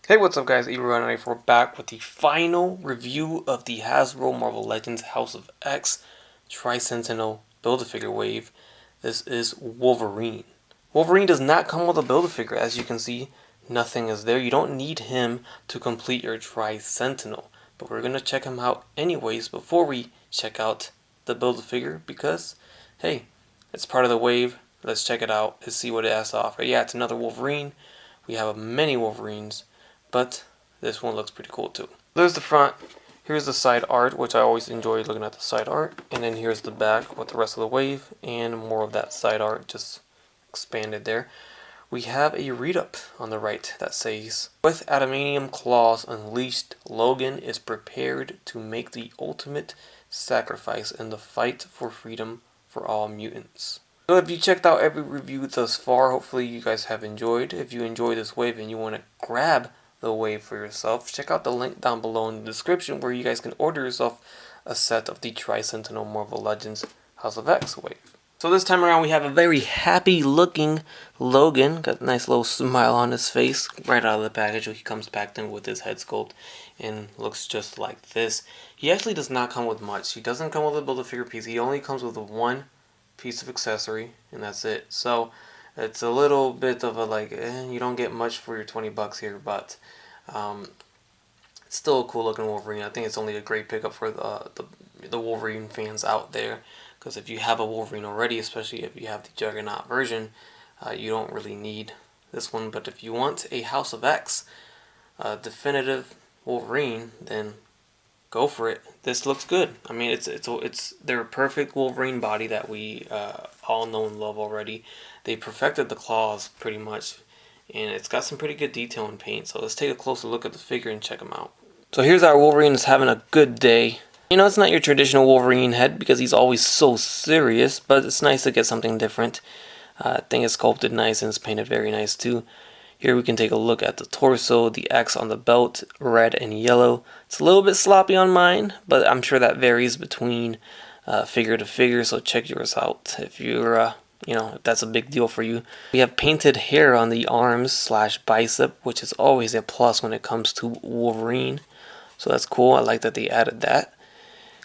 Hey, what's up guys, We're back with the final review of the Hasbro Marvel Legends House of X Tri-Sentinel Build-A-Figure wave. This is Wolverine. Wolverine does not come with a Build-A-Figure, as you can see. Nothing is there. You don't need him to complete your Tri-Sentinel. But we're going to check him out anyways before we check out the Build-A-Figure because, hey, it's part of the wave. Let's check it out and see what it has to offer. Yeah, it's another Wolverine. We have many Wolverines, but this one looks pretty cool too. There's the front. Here's the side art, which I always enjoy looking at the side art. And then here's the back with the rest of the wave and more of that side art just expanded there. We have a read-up on the right that says, with adamantium claws unleashed, Logan is prepared to make the ultimate sacrifice in the fight for freedom for all mutants. So if you checked out every review thus far, hopefully you guys have enjoyed. If you enjoy this wave and you want to grab the wave for yourself, check out the link down below in the description where you guys can order yourself a set of the Tri-Sentinel Marvel Legends House of X wave. So this time around we have a very happy looking Logan, got a nice little smile on his face right out of the package. He comes packed in with his head sculpt and looks just like this. He actually does not come with much. He doesn't come with a Build-A-Figure piece. He only comes with one piece of accessory and that's it. So it's a little bit of a you don't get much for your 20 bucks here, but it's still a cool looking Wolverine. I think it's only a great pickup for the Wolverine fans out there, because if you have a Wolverine already, especially if you have the Juggernaut version, you don't really need this one. But if you want a House of X definitive Wolverine, then go for it. This looks good. I mean, it's their perfect Wolverine body that we all know and love already. They perfected the claws pretty much, and it's got some pretty good detail and paint. So let's take a closer look at the figure and check him out. So here's our Wolverine is having a good day. You know, it's not your traditional Wolverine head because he's always so serious, but it's nice to get something different. I think it's sculpted nice and it's painted very nice too. Here we can take a look at the torso, the X on the belt, red and yellow. It's a little bit sloppy on mine, but I'm sure that varies between figure to figure, so check yours out if you're, if that's a big deal for you. We have painted hair on the arms slash bicep, which is always a plus when it comes to Wolverine. So that's cool. I like that they added that.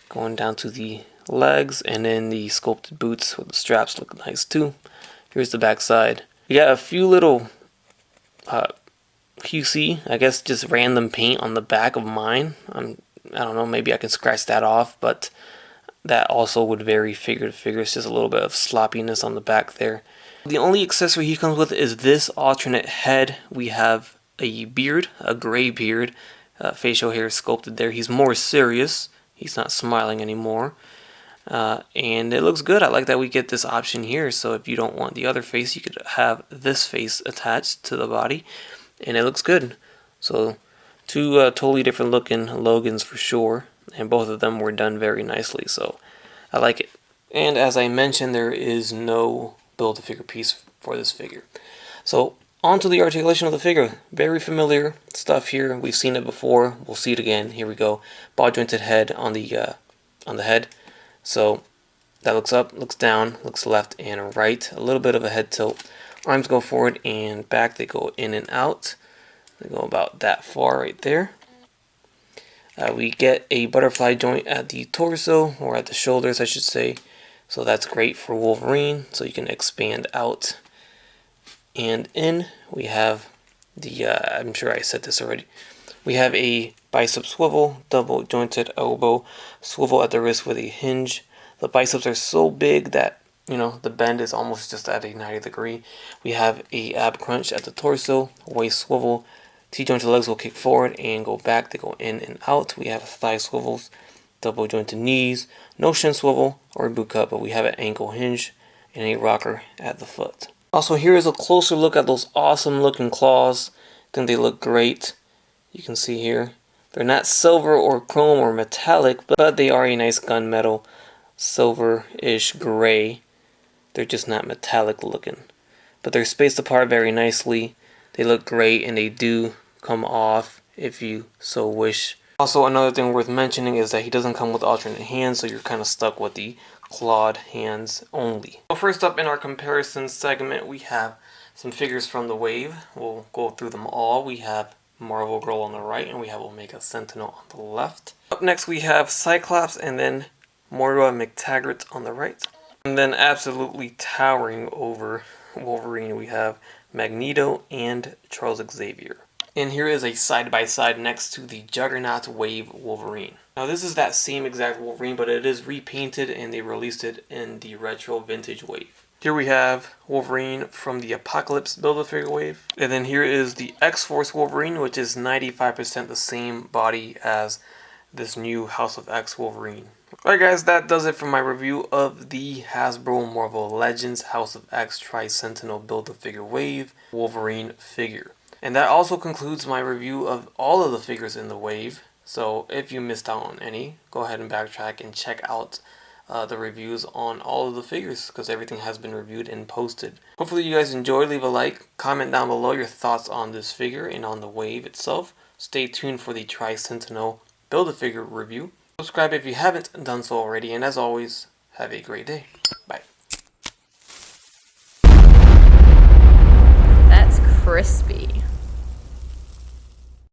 Going down to the legs, and then the sculpted boots with the straps look nice too. Here's the back side. You got a few little QC, I guess just random paint on the back of mine. I don't know, maybe I can scratch that off, but that also would vary figure to figure. It's just a little bit of sloppiness on the back there. The only accessory he comes with is this alternate head. We have a beard, a gray beard, facial hair sculpted there. He's more serious. He's not smiling anymore. And it looks good. I like that we get this option here, so if you don't want the other face, you could have this face attached to the body, and it looks good. So two totally different looking Logans for sure, and both of them were done very nicely, so I like it. And as I mentioned, there is no Build-A-Figure piece for this figure. So on to the articulation of the figure. Very familiar stuff here. We've seen it before. We'll see it again. Here we go. Ball jointed head on the head. So that looks up, looks down, looks left and right. A little bit of a head tilt. Arms go forward and back. They go in and out. They go about that far right there. We get a butterfly joint at the torso, or at the shoulders I should say. So that's great for Wolverine. So you can expand out and in. We have the, I'm sure I said this already. We have a bicep swivel, double jointed elbow swivel at the wrist with a hinge. The biceps are so big that, the bend is almost just at a 90-degree. We have a ab crunch at the torso, waist swivel. T-jointed legs will kick forward and go back. They go in and out. We have thigh swivels, double jointed knees, no shin swivel or boot cut, but we have an ankle hinge and a rocker at the foot. Also, here is a closer look at those awesome looking claws. I think they look great. You can see here. They're not silver or chrome or metallic, but they are a nice gunmetal, silver-ish gray. They're just not metallic looking. But they're spaced apart very nicely. They look great, and they do come off if you so wish. Also, another thing worth mentioning is that he doesn't come with alternate hands, so you're kind of stuck with the clawed hands only. So first up in our comparison segment, we have some figures from the wave. We'll go through them all. We have Marvel Girl on the right, and we have Omega Sentinel on the left. Up next we have Cyclops and then Moira McTaggart on the right. And then absolutely towering over Wolverine, we have Magneto and Charles Xavier. And here is a side-by-side next to the Juggernaut Wave Wolverine. Now this is that same exact Wolverine, but it is repainted and they released it in the retro vintage wave. Here we have Wolverine from the Apocalypse Build-A-Figure wave. And then here is the X-Force Wolverine, which is 95% the same body as this new House of X Wolverine. Alright guys, that does it for my review of the Hasbro Marvel Legends House of X Tri-Sentinel Build-A-Figure wave Wolverine figure. And that also concludes my review of all of the figures in the wave. So if you missed out on any, go ahead and backtrack and check out the reviews on all of the figures, because everything has been reviewed and posted. Hopefully you guys enjoyed. Leave a like, comment down below your thoughts on this figure and on the wave itself. Stay tuned for the Tri-Sentinel Build-A-Figure review. Subscribe if you haven't done so already, and as always, have a great day.